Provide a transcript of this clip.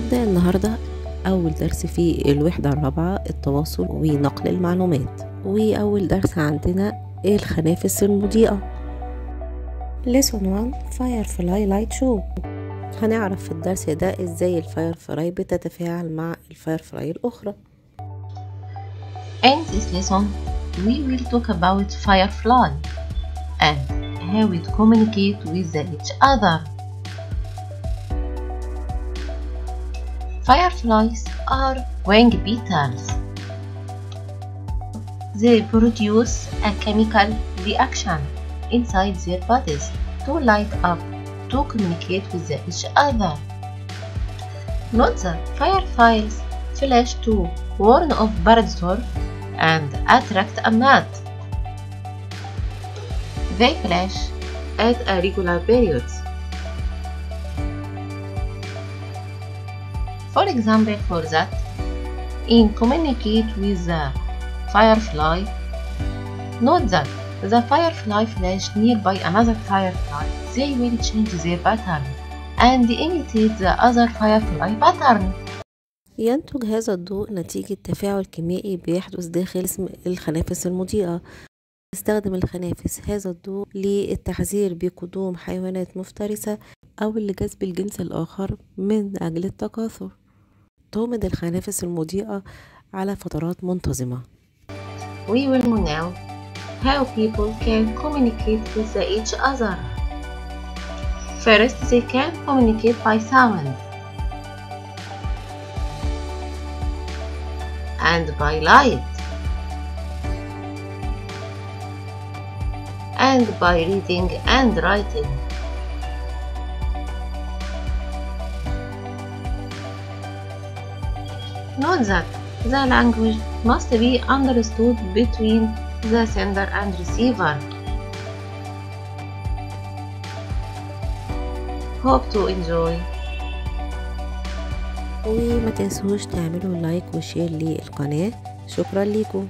نبدأ النهاردة أول درس في الوحدة الرابعة التواصل ونقل المعلومات، وأول درس عندنا الخنافس المضيئة. Lesson 1 Firefly Light Show. هنعرف في الدرس ده ازاي الفايرفلاي بتتفاعل مع الفايرفلاي الأخرى. In this lesson, we will talk about firefly and how it communicate with each other. Fireflies are wing beetles. They produce a chemical reaction inside their bodies to light up to communicate with each other. Note that fireflies flash to warn of predator and attract a mate. They flash at regular periods. For example, for that, in communicate with the firefly, note that the firefly flash nearby another firefly. They will change their pattern and imitate the other firefly pattern. ينتج هذا الضوء نتيجة تفاعل كيميائي بيحدث داخل جسم الخنافس المضيئة. تستخدم الخنافس هذا الضوء للتحذير بقدوم حيوانات مفترسة أو لجذب الجنس الآخر من أجل التكاثر. تومد الخنافس المضيئة على فترات منتظمة. We will know now how people can communicate with each other. First, they can communicate by sound and by light and by reading and writing. Note that the language must be understood between the sender and receiver. Hope to enjoy. وما تنسوش تعملوا لايك وشير للقناة. شكرا لكم.